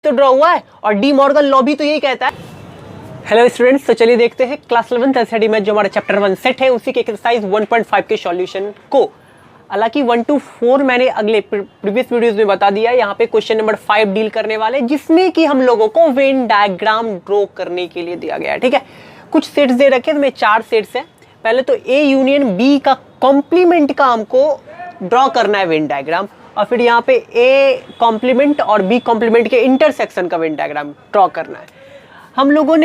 तो ड्रॉ हुआ है और डी मॉर्गन लॉ भी तो यही कहता है। हेलो स्टूडेंट्स, तो चलिए देखते हैं क्लास 11th एसआईटी में जो हमारा चैप्टर 1 सेट है उसी के एक्सरसाइज 1.5 के सॉल्यूशन को। हालांकि 1 to 4 मैंने अगले प्रीवियस वीडियोस में बता दिया। यहाँ पे क्वेश्चन नंबर 5 डील करने वाले जिसमें कि हम लोगों को वेन डायग्राम ड्रॉ करने के लिए दिया गया है। ठीक है, कुछ सेट्स दे रखे हैं, इसमें 4 सेट्स है। पहले तो ए यूनियन बी का कॉम्प्लीमेंट का हमको ड्रॉ करना है वेन डायग्राम, और फिर यहाँ पे ए कॉम्प्लीमेंट और बी कॉम्प्लीमेंट के इंटरसेक्शन का वेन डायग्राम ड्रॉ करना है। हम लोगों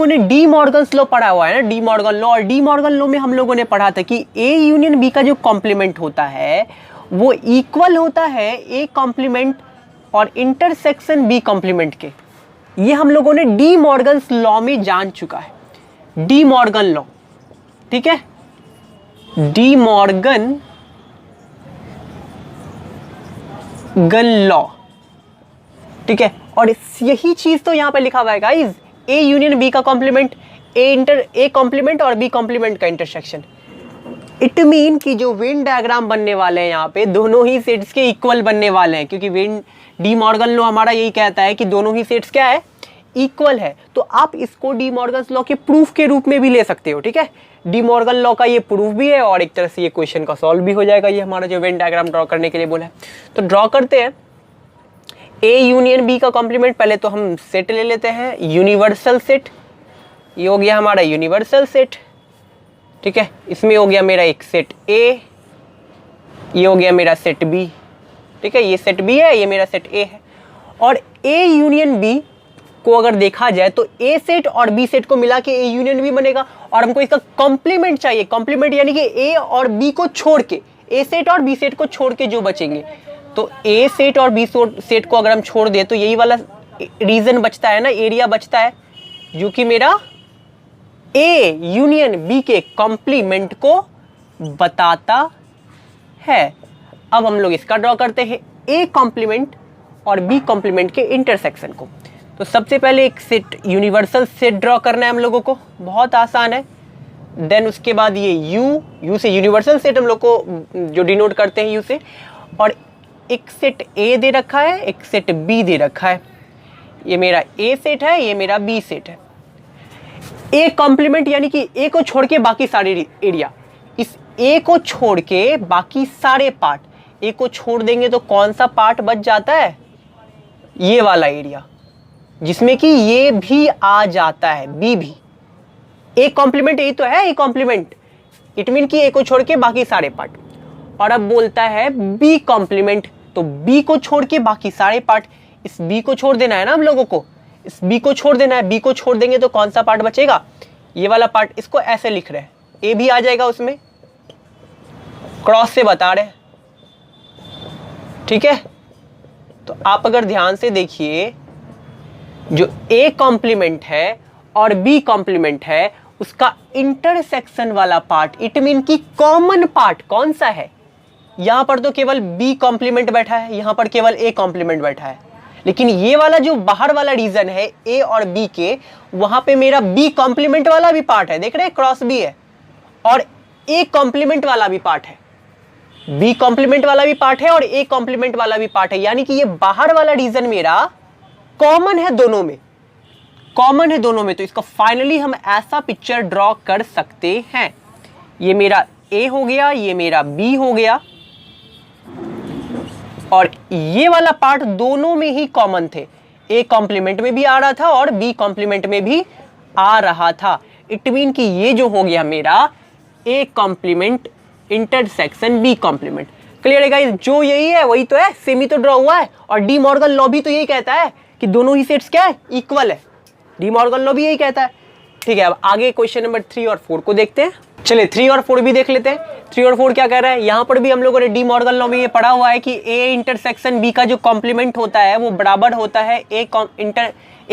ने डी मॉर्गन्स लॉ पढ़ा हुआ है ना, डी मॉर्गन लॉ। और डी मॉर्गन लॉ में हम लोगों ने पढ़ा था कि ए यूनियन बी का जो कॉम्प्लीमेंट होता है वो इक्वल होता है ए कॉम्प्लीमेंट और इंटरसेक्शन बी कॉम्प्लीमेंट के। ये हम लोगों ने डी मॉर्गन्स लॉ में जान चुका है, डी मॉर्गन लॉ। ठीक है, डी मॉर्गन लॉ। ठीक है, और यही चीज तो यहां पे लिखा हुआ है गाइस, ए यूनियन बी का कॉम्प्लीमेंट, ए कॉम्प्लीमेंट और बी कॉम्प्लीमेंट का इंटरसेक्शन। इट मीन कि जो वेन डायग्राम बनने वाले हैं यहाँ पे दोनों ही सेट्स के इक्वल बनने वाले हैं, क्योंकि वेन डी मॉर्गन लॉ हमारा यही कहता है कि दोनों ही सेट्स क्या है, इक्वल है। तो आप इसको डी मॉर्गन लॉ के प्रूफ के रूप में भी ले सकते हो। ठीक है, डी मॉर्गन लॉ का ये प्रूफ भी है और एक तरह से ये क्वेश्चन का सॉल्व भी हो जाएगा। ये हमारा जो वेन डायग्राम ड्रॉ करने के लिए बोला है, तो ड्रॉ करते हैं। ए यूनियन बी का कॉम्प्लीमेंट, पहले तो हम सेट ले लेते हैं, यूनिवर्सल सेट। ये हो गया हमारा यूनिवर्सल सेट। ठीक है, इसमें हो गया मेरा एक सेट ए, ये हो गया मेरा सेट बी। ठीक है, ये सेट बी है, ये मेरा सेट ए है। और ए यूनियन बी को अगर देखा जाए तो ए सेट और बी सेट को मिला के ए यूनियन बी बनेगा, और हमको इसका कॉम्प्लीमेंट चाहिए। कॉम्प्लीमेंट यानी कि ए और बी को छोड़ के, ए सेट और बी सेट को छोड़ के जो बचेंगे, तो ए सेट और बी सेट को अगर हम छोड़ दें तो यही वाला रीजन बचता है ना, एरिया बचता है, जो कि मेरा ए यूनियन बी के कॉम्प्लीमेंट को बताता है। अब हम लोग इसका ड्रॉ करते हैं, ए कॉम्प्लीमेंट और बी कॉम्प्लीमेंट के इंटरसेक्शन को। तो सबसे पहले एक सेट यूनिवर्सल सेट ड्रॉ करना है हम लोगों को, बहुत आसान है। देन उसके बाद ये यू से यूनिवर्सल सेट हम लोग को जो डिनोट करते हैं यू से, और एक सेट ए दे रखा है, एक सेट बी दे रखा है। ये मेरा ए सेट है, ये मेरा बी सेट है। ए कॉम्प्लीमेंट यानी कि ए को छोड़ के बाकी सारे एरिया, इस ए को छोड़ के बाकी सारे पार्ट, ए को छोड़ देंगे तो कौन सा पार्ट बच जाता है, ये वाला एरिया, जिसमें कि ये भी आ जाता है, बी भी। ए कॉम्प्लीमेंट यही तो है, ए कॉम्प्लीमेंट इट मीन कि ए को छोड़ के बाकी सारे पार्ट। और अब बोलता है बी कॉम्प्लीमेंट, तो बी को छोड़ के बाकी सारे पार्ट, इस बी को छोड़ देना है ना हम लोगों को, इस बी को छोड़ देना है। बी को छोड़ देंगे तो कौन सा पार्ट बचेगा, ये वाला पार्ट। इसको ऐसे लिख रहे हैं, ए भी आ जाएगा उसमें, क्रॉस से बता रहे हैं। ठीक है, तो आप अगर ध्यान से देखिए, जो ए कॉम्प्लीमेंट है और बी कॉम्प्लीमेंट है उसका इंटरसेक्शन वाला पार्ट, इट मीन की कॉमन पार्ट कौन सा है, यहां पर तो केवल बी कॉम्प्लीमेंट बैठा है, यहां पर केवल ए कॉम्प्लीमेंट बैठा है। लेकिन ये वाला जो बाहर वाला रीजन है ए और बी के, वहां पे मेरा बी कॉम्प्लीमेंट वाला भी पार्ट है, देख रहे हैं क्रॉस बी है, और ए कॉम्प्लीमेंट वाला भी पार्ट है, बी कॉम्प्लीमेंट वाला भी पार्ट है और ए कॉम्प्लीमेंट वाला भी पार्ट है। यानी कि ये बाहर वाला रीजन मेरा कॉमन है दोनों में, कॉमन है दोनों में। तो इसका फाइनली हम ऐसा पिक्चर ड्रॉ कर सकते हैं, ये मेरा ए हो गया, ये मेरा बी हो गया, और ये वाला पार्ट दोनों में ही कॉमन थे, ए कॉम्प्लीमेंट में भी आ रहा था और बी कॉम्प्लीमेंट में भी आ रहा था। इट मीन कि ये जो हो गया मेरा A complement intersection B complement. Clear है गाइस, जो यही है वही तो है, सेम ही तो ड्रॉ हुआ है। और डी मॉर्गन लॉ भी तो यही कहता है कि दोनों ही सेट्स क्या है, इक्वल है। डी मॉर्गन लॉ भी यही कहता है। ठीक है, अब आगे क्वेश्चन नंबर 3 और 4 को देखते हैं। चलिए 3 और 4 भी देख लेते हैं। 3 और 4 क्या कह रहा है, यहां पर भी हम लोगों ने डी मॉर्गन लॉ में ये पढ़ा हुआ है कि ए इंटरसेक्शन बी का जो कॉम्प्लीमेंट होता है वो बराबर होता है A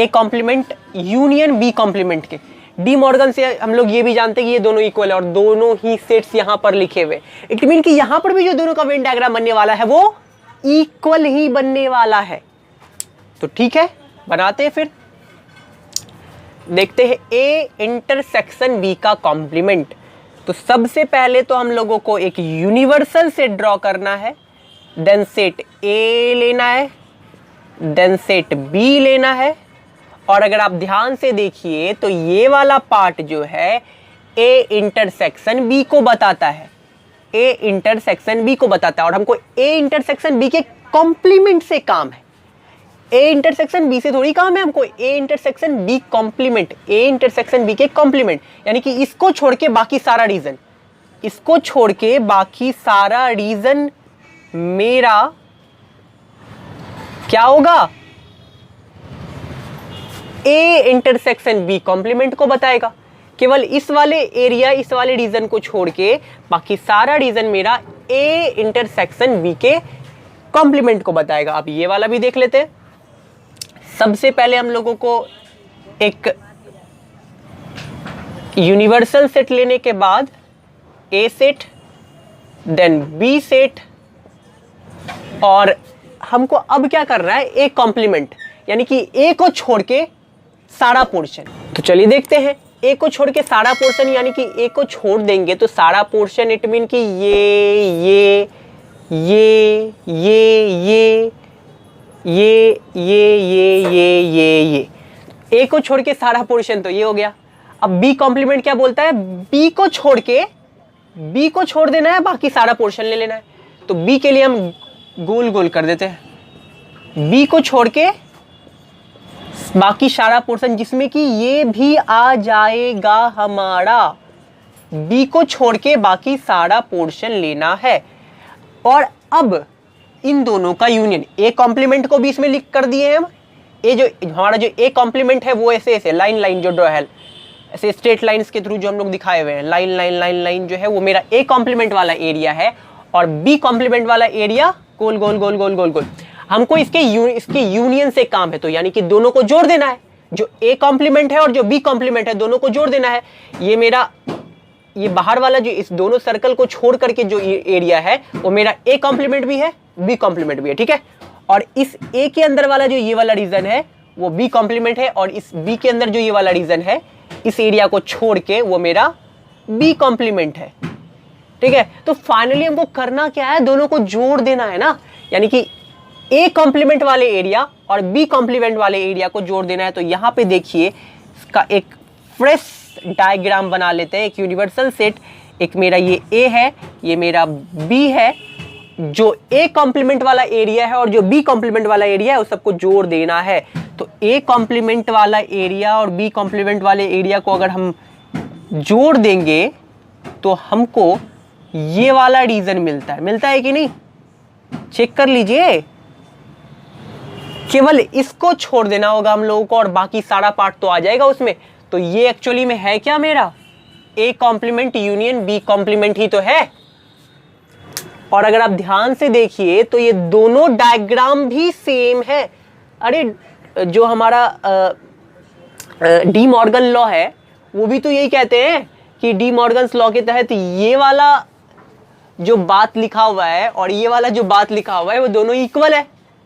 complement union B complement के। डी मॉर्गन से हम लोग ये भी जानते हैं कि ये दोनों इक्वल है और दोनों ही सेट्स यहां पर लिखे हुए। इट मीन कि यहां पर भी जो दोनों का वेन डायग्राम बनने वाला है वो इक्वल ही बनने वाला है। तो ठीक है, बनाते हैं, फिर देखते हैं ए इंटरसेक्शन बी का कॉम्प्लीमेंट। तो सबसे पहले तो हम लोगों को एक यूनिवर्सल सेट ड्रॉ करना है, देन सेट ए लेना है, देन सेट बी लेना है। और अगर आप ध्यान से देखिए तो ये वाला पार्ट जो है ए इंटरसेक्शन बी को बताता है, ए इंटरसेक्शन बी को बताता है। और हमको ए इंटरसेक्शन बी के कॉम्प्लीमेंट से काम है, ए इंटरसेक्शन बी से थोड़ी काम है हमको, A intersection B complement, A intersection B के कॉम्प्लीमेंट, यानी कि इसको छोड़ के बाकी सारा रीजन, इसको छोड़ के बाकी सारा रीजन मेरा क्या होगा, ए इंटरसेक्शन बी कॉम्प्लीमेंट को बताएगा। केवल इस वाले एरिया, इस वाले रीजन को छोड़ के बाकी सारा रीजन मेरा ए इंटरसेक्शन बी के कॉम्प्लीमेंट को बताएगा। अब ये वाला भी देख लेते हैं। सबसे पहले हम लोगों को एक यूनिवर्सल सेट लेने के बाद ए सेट, देन बी सेट, और हमको अब क्या कर रहा है, ए कॉम्प्लीमेंट, यानी कि ए को छोड़ के सारा पोर्शन। तो चलिए देखते हैं, ए को छोड़ के सारा पोर्शन, यानी कि ए को छोड़ देंगे तो सारा पोर्शन, इट मीन कि ये ए को छोड़ के सारा पोर्शन तो ये हो गया। अब बी कॉम्प्लीमेंट क्या बोलता है, बी को छोड़ के, बी को छोड़ देना है, बाकी सारा पोर्शन ले लेना है। तो बी के लिए हम गोल गोल कर देते हैं, बी को छोड़ के बाकी सारा पोर्शन, जिसमें कि ये भी आ जाएगा हमारा, बी को छोड़ के बाकी सारा पोर्शन लेना है। और अब इन दोनों का यूनियन, ए कॉम्प्लीमेंट को भी इसमें लिख कर दिए हैं हम। ए जो हमारा जो ए कॉम्प्लीमेंट है वो ऐसे ऐसे लाइन लाइन जो ड्रॉ है, ऐसे स्ट्रेट लाइंस के थ्रू जो हम लोग दिखाए हुए हैं, लाइन लाइन लाइन लाइन जो है वो मेरा ए कॉम्प्लीमेंट वाला एरिया है। और बी कॉम्प्लीमेंट वाला एरिया गोल गोल गोल गोल गोल गोल। हमको इसके यूनियन से काम है, तो यानी कि दोनों को जोड़ देना है, जो ए कॉम्प्लीमेंट है और जो बी कॉम्प्लीमेंट है दोनों को जोड़ देना है। ये मेरा, ये बाहर वाला जो इस दोनों सर्कल को छोड़ करके जो एरिया है वो मेरा ए कॉम्प्लीमेंट भी है, बी कॉम्प्लीमेंट भी है, ठीक है। और इस ए के अंदर वाला जो ये वाला रीजन है वो बी कॉम्प्लीमेंट है, और इस बी के अंदर जो ये वाला रीजन है, इस एरिया को छोड़ के वो मेरा बी कॉम्प्लीमेंट है, ठीक है। तो फाइनली हमको करना क्या है, दोनों को जोड़ देना है ना, यानी कि ए कॉम्प्लीमेंट वाले एरिया और बी कॉम्प्लीमेंट वाले एरिया को जोड़ देना है। तो यहाँ पे देखिए इसका एक फ्रेश डायग्राम बना लेते हैं, एक यूनिवर्सल सेट, एक मेरा ये ए है, ये मेरा बी है, जो ए कॉम्प्लीमेंट वाला एरिया है और जो बी कॉम्प्लीमेंट वाला एरिया है उस सबको जोड़ देना है। तो ए कॉम्प्लीमेंट वाला एरिया और बी कॉम्प्लीमेंट वाले एरिया को अगर हम जोड़ देंगे तो हमको ये वाला रीजन मिलता है कि नहीं, चेक कर लीजिए। केवल इसको छोड़ देना होगा हम लोगों को और बाकी सारा पार्ट तो आ जाएगा उसमें। तो ये एक्चुअली में है क्या, मेरा A complement union B complement ही तो है। और अगर आप ध्यान से देखिए तो ये दोनों डायग्राम भी सेम है। अरे जो हमारा डी मॉर्गन लॉ है वो भी तो यही कहते हैं कि डी मॉर्गन्स लॉ के तहत ये वाला जो बात लिखा हुआ है और ये वाला जो बात लिखा हुआ है वो दोनों इक्वल है,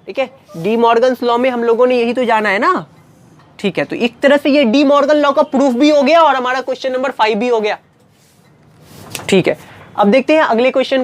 ठीक है। डी मॉर्गन्स लॉ में हम लोगों ने यही तो जाना है ना, ठीक है। तो एक तरह से ये डी मॉर्गन लॉ का प्रूफ भी हो गया और हमारा क्वेश्चन नंबर 5 भी हो गया, ठीक है। अब देखते हैं अगले क्वेश्चन